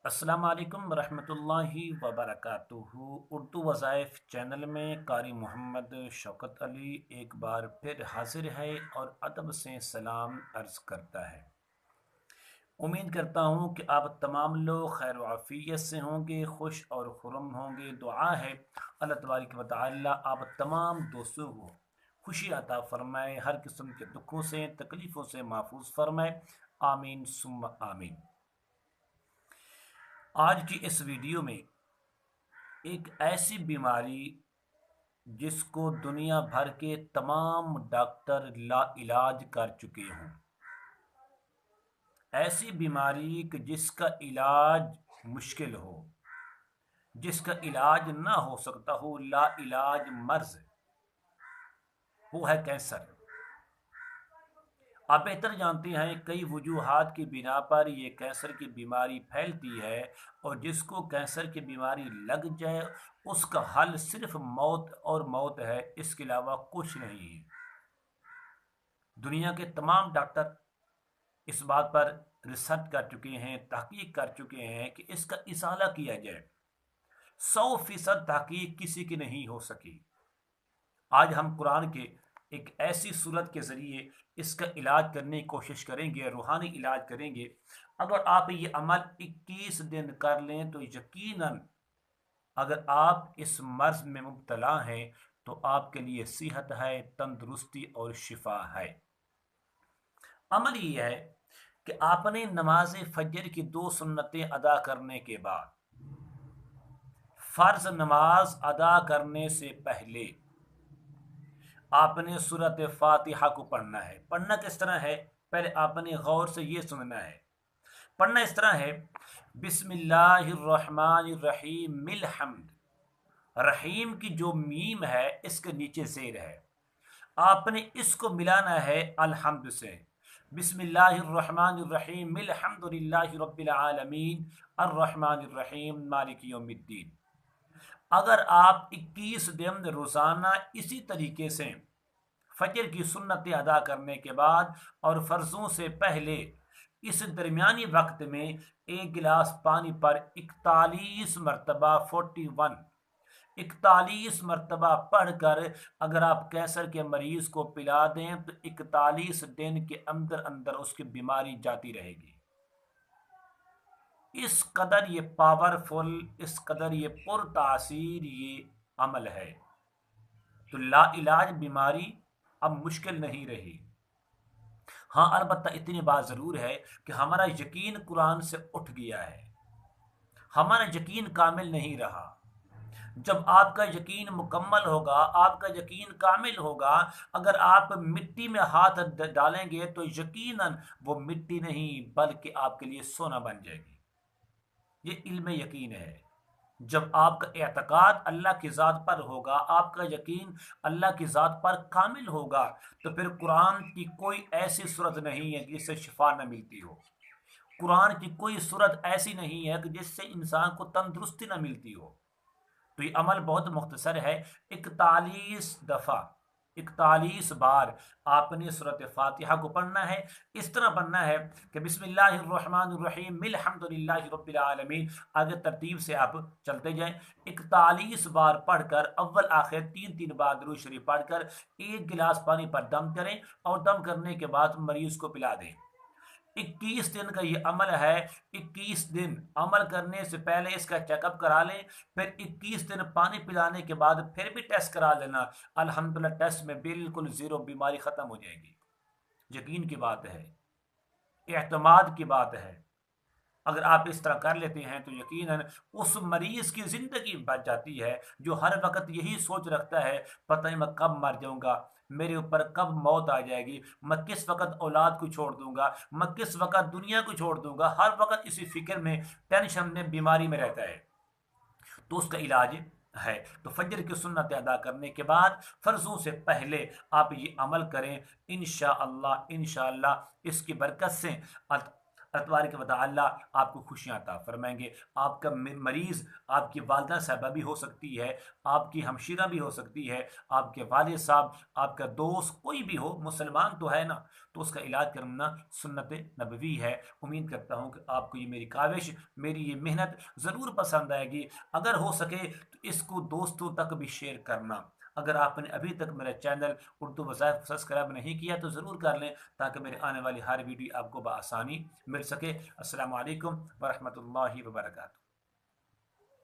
अस्सलाम वालेकुम रहमत वबरकातुहू। उर्दू वज़ाइफ चैनल में कारी मोहम्मद शौकत अली एक बार फिर हाजिर है और अदब से सलाम अर्ज़ करता है। उम्मीद करता हूँ कि आप तमाम लोग खैर आफियत से होंगे, खुश और खुरम होंगे। दुआ है अल्लाह तबारक व तआला आप तमाम दोस्तों को खुशी अता फ़रमाए, हर किस्म के दुखों से तकलीफ़ों से महफूज फ़रमाए। आमीन सुम्मा आमीन। आज की इस वीडियो में एक ऐसी बीमारी जिसको दुनिया भर के तमाम डॉक्टर ला इलाज कर चुके हों, ऐसी बीमारी कि जिसका इलाज मुश्किल हो, जिसका इलाज ना हो सकता हो, ला इलाज मर्ज, वो है कैंसर। आप बेहतर जानते हैं कई वजूहात की बिना पर ये कैंसर की बीमारी फैलती है और जिसको कैंसर की बीमारी लग जाए उसका हल सिर्फ मौत और मौत है, इसके अलावा कुछ नहीं है। दुनिया के तमाम डॉक्टर इस बात पर रिसर्च कर चुके हैं, तहकीक कर चुके हैं कि इसका इजाला किया जाए। 100% तहकीक किसी की नहीं हो सकी। आज हम कुरान के एक ऐसी सूरत के ज़रिए इसका इलाज करने की कोशिश करेंगे, रूहानी इलाज करेंगे। अगर आप ये अमल 21 दिन कर लें तो यकीनन अगर आप इस मर्ज में मुब्तला हैं तो आपके लिए सेहत है, तंदुरुस्ती और शिफा है। अमल ये है कि आपने नमाज फजर की 2 सुन्नतें अदा करने के बाद, फ़र्ज नमाज अदा करने से पहले आपने सूरत फातिहा को पढ़ना है। पढ़ना किस तरह है, पहले आपने गौर से ये सुनना है। पढ़ना इस तरह है, बिस्मिल्लाहिर्रहमानिर्रहीम मिल हम्द। रहीम की जो मीम है इसके नीचे ज़ेर है, आपने इसको मिलाना है अलहम्द से। बिस्मिल्लाहिर्रहमानिर्रहीम मिल हम्दुलिल्लाहि रब्बिल आलमीन अर्रहमानिर्रहीम मालिकि यौमिद्दीन। अगर आप 21 दिन रोज़ाना इसी तरीके से फजर की सुन्नतें अदा करने के बाद और फ़र्ज़ों से पहले इस दरमियानी वक्त में एक गिलास पानी पर 41 मरतबा 41 मरतबा पढ़कर अगर आप कैंसर के मरीज़ को पिला दें तो 41 दिन के अंदर अंदर उसकी बीमारी जाती रहेगी। इस कदर ये पावरफुल, इस कदर ये पुरतासीर ये अमल है। तो ला इलाज बीमारी अब मुश्किल नहीं रही। हाँ, अलबत्ता इतनी बात ज़रूर है कि हमारा यकीन कुरान से उठ गया है, हमारा यकीन कामिल नहीं रहा। जब आपका यकीन मुकम्मल होगा, आपका यकीन कामिल होगा, अगर आप मिट्टी में हाथ डालेंगे तो यकीनन वो मिट्टी नहीं बल्कि आपके लिए सोना बन जाएगी। ये इल्म यकीन है। जब आपका एतकाद अल्लाह की ज़ात पर होगा, आपका यकीन अल्लाह की ज़ात पर कामिल होगा, तो फिर कुरान की कोई ऐसी सूरत नहीं है जिससे शिफा न मिलती हो। कुरान की कोई सूरत ऐसी नहीं है कि जिससे इंसान को तंदुरुस्ती न मिलती हो। तो ये अमल बहुत मुख्तसर है। 41 दफ़ा 41 बार आपने सूरत फातिहा को पढ़ना है। इस तरह पढ़ना है कि बिस्मिल्लाहिर्रहमानिर्रहीम मिल हम्दुलिल्लाहि रब्बिल आलमीन। आगे तरतीब से आप चलते जाएं। 41 बार पढ़कर अव्वल आखिर 3 बार दुरूद शरीफ पढ़कर एक गिलास पानी पर दम करें और दम करने के बाद मरीज को पिला दें। 21 दिन का ये अमल है। 21 दिन अमल करने से पहले इसका चेकअप करा लें, फिर 21 दिन पानी पिलाने के बाद फिर भी टेस्ट करा लेना। अल्हम्दुलिल्लाह टेस्ट में बिल्कुल ज़ीरो, बीमारी ख़त्म हो जाएगी। यकीन की बात है, एतमाद की बात है। अगर आप इस तरह कर लेते हैं तो यकीनन उस मरीज़ की ज़िंदगी बच जाती है जो हर वक्त यही सोच रखता है, पता नहीं मैं कब मर जाऊंगा, मेरे ऊपर कब मौत आ जाएगी, मैं किस वक्त औलाद को छोड़ दूंगा, मैं किस वक्त दुनिया को छोड़ दूंगा। हर वक्त इसी फिक्र में, टेंशन में, बीमारी में रहता है। तो उसका इलाज है। तो फजर की सुन्नत अदा करने के बाद फ़र्ज़ों से पहले आप ये अमल करें। इंशाअल्लाह इसकी बरकत से اللہ تبارک و تعالی آپ کو خوشیاں عطا فرمائیں گے۔ آپ کا مریض آپ کی والدہ صاحبہ بھی ہو سکتی ہے، آپ کی ہمشیرہ بھی ہو سکتی ہے، آپ کے والد صاحب، آپ کا دوست، کوئی بھی ہو، مسلمان تو ہے نا، تو اس کا علاج کرنا سنت نبوی ہے۔ امید کرتا ہوں کہ آپ کو یہ میری کاوش، میری یہ محنت ضرور پسند آئے گی۔ اگر ہو سکے تو اس کو دوستوں تک بھی شیئر کرنا۔ اگر آپ نے ابھی تک میرا چینل اردو وظائف سبسکرائب نہیں کیا تو ضرور کر لیں، تاکہ میرے آنے والی ہر ویڈیو آپ کو بآسانی مل سکے۔ السلام علیکم ورحمۃ اللہ وبرکاتہ۔